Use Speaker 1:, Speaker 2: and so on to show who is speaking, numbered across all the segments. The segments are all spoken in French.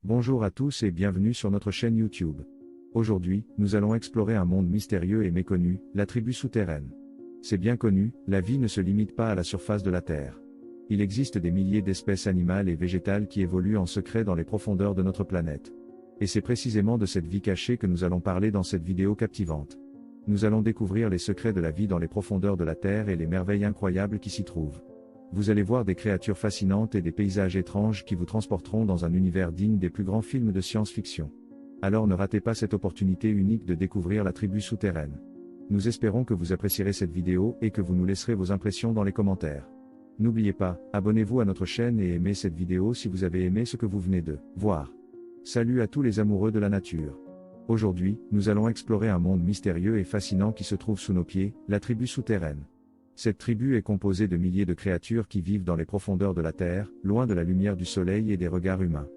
Speaker 1: Bonjour à tous et bienvenue sur notre chaîne YouTube. Aujourd'hui, nous allons explorer un monde mystérieux et méconnu, la tribu souterraine. C'est bien connu, la vie ne se limite pas à la surface de la Terre. Il existe des milliers d'espèces animales et végétales qui évoluent en secret dans les profondeurs de notre planète. Et c'est précisément de cette vie cachée que nous allons parler dans cette vidéo captivante. Nous allons découvrir les secrets de la vie dans les profondeurs de la Terre et les merveilles incroyables qui s'y trouvent. Vous allez voir des créatures fascinantes et des paysages étranges qui vous transporteront dans un univers digne des plus grands films de science-fiction. Alors ne ratez pas cette opportunité unique de découvrir la tribu souterraine. Nous espérons que vous apprécierez cette vidéo et que vous nous laisserez vos impressions dans les commentaires. N'oubliez pas, abonnez-vous à notre chaîne et aimez cette vidéo si vous avez aimé ce que vous venez de voir. Salut à tous les amoureux de la nature. Aujourd'hui, nous allons explorer un monde mystérieux et fascinant qui se trouve sous nos pieds, la tribu souterraine. Cette tribu est composée de milliers de créatures qui vivent dans les profondeurs de la Terre, loin de la lumière du soleil et des regards humains.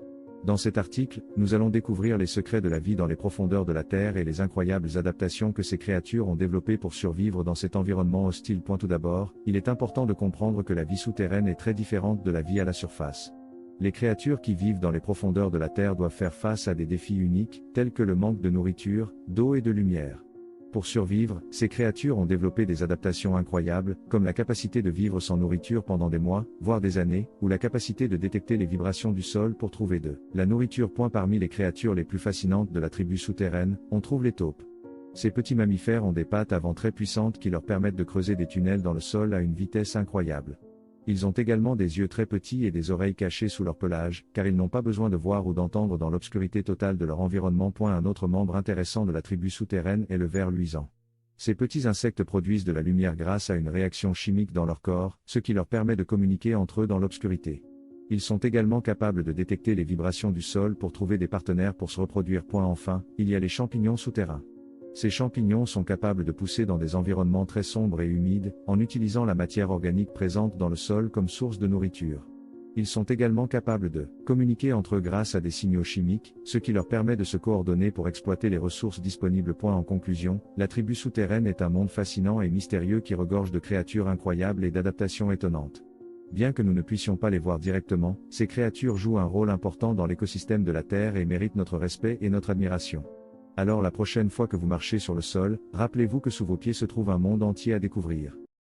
Speaker 1: Dans cet article, nous allons découvrir les secrets de la vie dans les profondeurs de la Terre et les incroyables adaptations que ces créatures ont développées pour survivre dans cet environnement hostile. Tout d'abord, il est important de comprendre que la vie souterraine est très différente de la vie à la surface. Les créatures qui vivent dans les profondeurs de la Terre doivent faire face à des défis uniques, tels que le manque de nourriture, d'eau et de lumière. Pour survivre, ces créatures ont développé des adaptations incroyables, comme la capacité de vivre sans nourriture pendant des mois, voire des années, ou la capacité de détecter les vibrations du sol pour trouver de la nourriture. Parmi les créatures les plus fascinantes de la tribu souterraine, on trouve les taupes. Ces petits mammifères ont des pattes avant très puissantes qui leur permettent de creuser des tunnels dans le sol à une vitesse incroyable. Ils ont également des yeux très petits et des oreilles cachées sous leur pelage, car ils n'ont pas besoin de voir ou d'entendre dans l'obscurité totale de leur environnement. Un autre membre intéressant de la tribu souterraine est le ver luisant. Ces petits insectes produisent de la lumière grâce à une réaction chimique dans leur corps, ce qui leur permet de communiquer entre eux dans l'obscurité. Ils sont également capables de détecter les vibrations du sol pour trouver des partenaires pour se reproduire. Enfin, il y a les champignons souterrains. Ces champignons sont capables de pousser dans des environnements très sombres et humides, en utilisant la matière organique présente dans le sol comme source de nourriture. Ils sont également capables de communiquer entre eux grâce à des signaux chimiques, ce qui leur permet de se coordonner pour exploiter les ressources disponibles. En conclusion, la tribu souterraine est un monde fascinant et mystérieux qui regorge de créatures incroyables et d'adaptations étonnantes. Bien que nous ne puissions pas les voir directement, ces créatures jouent un rôle important dans l'écosystème de la Terre et méritent notre respect et notre admiration. Alors la prochaine fois que vous marchez sur le sol, rappelez-vous que sous vos pieds se trouve un monde entier à découvrir.